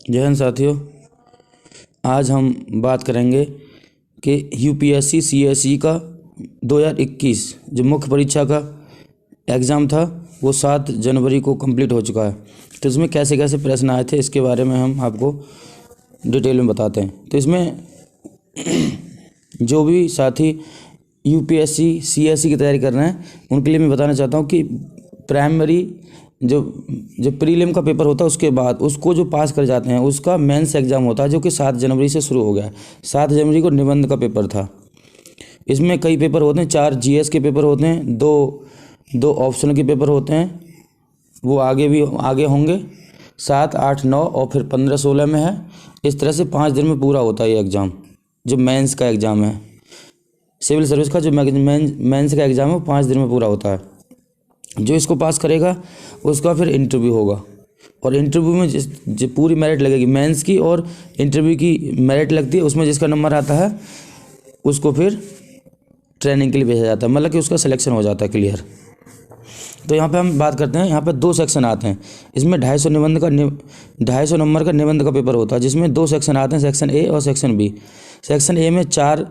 जय हिंद साथियों। आज हम बात करेंगे कि यूपीएससी सीएसई का 2021 जो मुख्य परीक्षा का एग्ज़ाम था वो 7 जनवरी को कंप्लीट हो चुका है। तो इसमें कैसे कैसे प्रश्न आए थे इसके बारे में हम आपको डिटेल में बताते हैं। तो इसमें जो भी साथी यूपीएससी सीएसई की तैयारी कर रहे हैं उनके लिए मैं बताना चाहता हूँ कि प्राइमरी जो प्रीलिम का पेपर होता है उसके बाद उसको जो पास कर जाते हैं उसका मेंस एग्ज़ाम होता है जो कि 7 जनवरी से शुरू हो गया है। 7 जनवरी को निबंध का पेपर था। इसमें कई पेपर होते हैं, 4 जीएस के पेपर होते हैं, दो ऑप्शनल के पेपर होते हैं, वो आगे होंगे 7, 8, 9 और फिर 15, 16 में है। इस तरह से 5 दिन में पूरा होता है ये एग्ज़ाम जो मेंस का एग्ज़ाम है। सिविल सर्विस का जो मेंस का एग्ज़ाम है वो 5 दिन में पूरा होता है। जो इसको पास करेगा उसका फिर इंटरव्यू होगा और इंटरव्यू में जो पूरी मेरिट लगेगी, मेंस की और इंटरव्यू की मेरिट लगती है, उसमें जिसका नंबर आता है उसको फिर ट्रेनिंग के लिए भेजा जाता है, मतलब कि उसका सिलेक्शन हो जाता है क्लियर। तो यहाँ पे हम बात करते हैं, यहाँ पे 2 सेक्शन आते हैं। इसमें 250 नंबर का निबंध का पेपर होता है जिसमें 2 सेक्शन आते हैं, सेक्शन ए और सेक्शन बी। सेक्शन ए में 4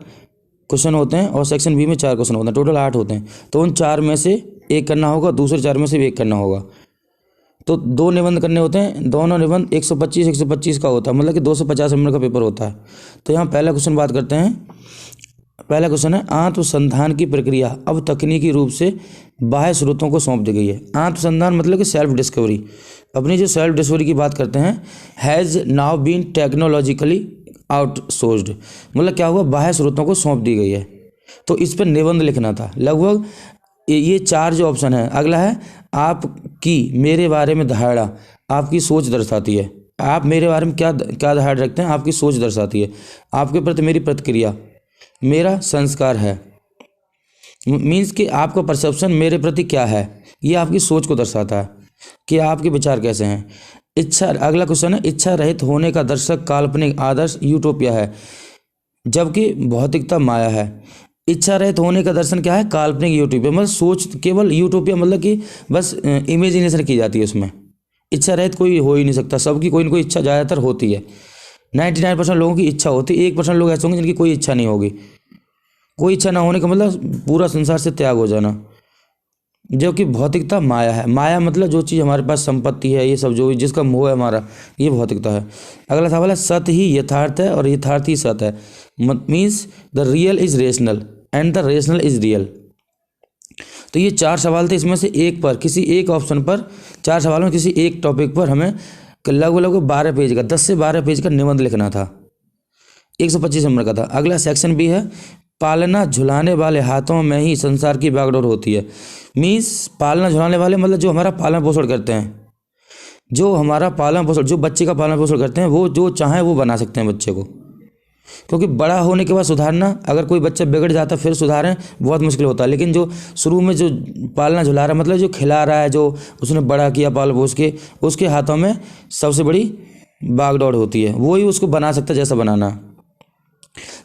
क्वेश्चन होते हैं और सेक्शन बी में 4 क्वेश्चन होते हैं, टोटल 8 होते हैं। तो उन 4 में से एक करना होगा, दूसरे 4 में से भी एक करना होगा। तो 2 निबंध करने होते हैं, दोनों निबंध 125 का होता है, मतलब कि 250 नंबर का पेपर होता है। तो यहाँ पहला क्वेश्चन बात करते हैं। पहला क्वेश्चन है आत्मसंधान की प्रक्रिया अब तकनीकी रूप से बाह्य स्रोतों को सौंप दी गई है। आत्मसंधान मतलब कि सेल्फ डिस्कवरी, अपनी जो सेल्फ डिस्कवरी की बात करते हैं, has now been technologically outsourced, मतलब क्या हुआ, बाह्य स्रोतों को सौंप दी गई है। तो इस पर निबंध लिखना था। लगभग ये 4 जो ऑप्शन है। अगला है आपकी मेरे बारे में धारणा, आपकी सोच दर्शाती है। आप मेरे बारे में क्या धारणा रखते हैं, आपकी सोच दर्शाती है। आपके प्रति मेरी प्रतिक्रिया, मेरा संस्कार है, मीन्स कि आपका परसेप्शन मेरे प्रति क्या है, ये आपकी सोच को दर्शाता है कि आपके विचार कैसे हैं। इच्छा, अगला क्वेश्चन है इच्छा रहित होने का दर्शक काल्पनिक आदर्श यूटोपिया है जबकि भौतिकता माया है। इच्छा रहित होने का दर्शन क्या है, काल्पनिक यूटोपिया, मतलब सोच केवल यूटोपिया, मतलब कि बस इमेजिनेशन की जाती है उसमें। इच्छा रहित कोई हो ही नहीं सकता, सबकी कोई ना कोई इच्छा ज़्यादातर होती है। 99% लोगों की इच्छा होती है, 1% लोग ऐसे होंगे जिनकी कोई इच्छा नहीं होगी। कोई इच्छा ना होने का मतलब पूरा संसार से त्याग हो जाना, जो कि भौतिकता माया है। माया मतलब जो चीज़ हमारे पास संपत्ति है, ये सब जो जिसका मोह है हमारा, ये भौतिकता है। अगला सवाल है सत्य ही यथार्थ है और यथार्थ ही सत्य है, means the real is rational and the rational is real. तो ये 4 सवाल थे, इसमें से एक पर किसी एक ऑप्शन पर 4 सवालों में किसी एक टॉपिक पर हमें लगभग 12 पेज का 10 से 12 पेज का निबंध लिखना था, 125 नंबर का था। अगला सेक्शन बी है पालना झुलाने वाले हाथों में ही संसार की बागडोर होती है। मीन्स पालना झुलाने वाले मतलब जो हमारा पालन पोषण करते हैं, जो हमारा पालन पोषण, जो बच्चे का पालन पोषण करते हैं, वो जो चाहें वो बना सकते हैं बच्चे को। क्योंकि बड़ा होने के बाद सुधारना, अगर कोई बच्चा बिगड़ जाता फिर सुधारें बहुत मुश्किल होता है। लेकिन जो शुरू में जो पालना झुला रहा है, मतलब जो खिला रहा है, जो उसने बड़ा किया पाल पोस के, उसके हाथों में सबसे बड़ी बागडोर होती है, वो ही उसको बना सकता है जैसा बनाना।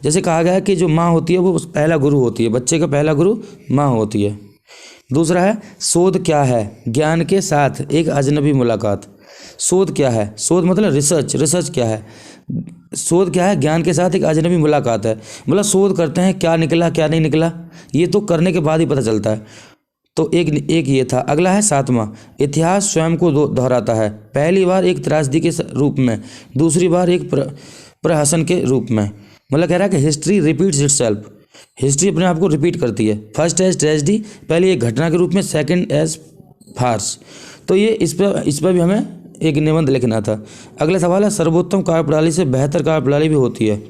जैसे कहा गया है कि जो माँ होती है वो पहला गुरु होती है, बच्चे का पहला गुरु माँ होती है। दूसरा है शोध क्या है, ज्ञान के साथ एक अजनबी मुलाकात। शोध क्या है, शोध मतलब रिसर्च क्या है, शोध क्या है, ज्ञान के साथ एक अजनबी मुलाकात है। मतलब शोध करते हैं, क्या निकला क्या नहीं निकला ये तो करने के बाद ही पता चलता है। तो एक ये था। अगला है 7वां इतिहास स्वयं को दोहराता है, पहली बार एक त्रासदी के रूप में, दूसरी बार एक प्रहसन के रूप में। मतलब कह रहा है कि हिस्ट्री रिपीट्स इटसेल्फ, हिस्ट्री अपने आप को रिपीट करती है। फर्स्ट एज ट्रेजेडी, पहले एक घटना के रूप में, सेकंड एज फार्स। तो ये इस पर भी हमें एक निबंध लिखना था। अगला सवाल है सर्वोत्तम कार्यप्रणाली से बेहतर कार्यप्रणाली भी होती है।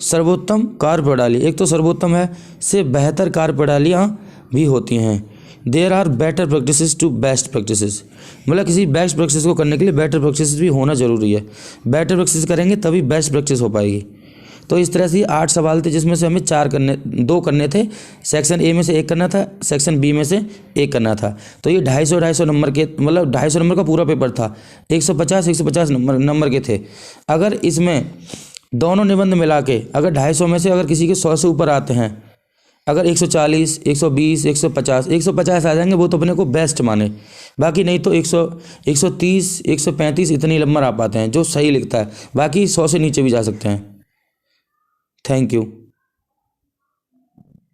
सर्वोत्तम कार्यप्रणाली, एक तो सर्वोत्तम है से बेहतर कार्यप्रणालियाँ भी होती हैं। There are better practices to best practices, मतलब किसी बेस्ट प्रैक्टिस को करने के लिए बेटर प्रैक्टिस भी होना जरूरी है। बेटर प्रैक्टिस करेंगे तभी बेस्ट प्रैक्टिस हो पाएगी। तो इस तरह से 8 सवाल थे जिसमें से हमें 2 करने थे। सेक्शन ए में से 1 करना था, सेक्शन बी में से 1 करना था। तो ये 250 नंबर के, मतलब 250 नंबर का पूरा पेपर था। 150 नंबर के थे। अगर इसमें दोनों निबंध मिला के अगर 250 में से अगर किसी के 100 से ऊपर आते हैं अगर 140, 120, 150 आ जाएंगे वो तो अपने को बेस्ट माने, बाकी नहीं तो 130, 135 इतने नंबर आ पाते हैं जो सही लिखता है, बाकी 100 से नीचे भी जा सकते हैं। Thank you.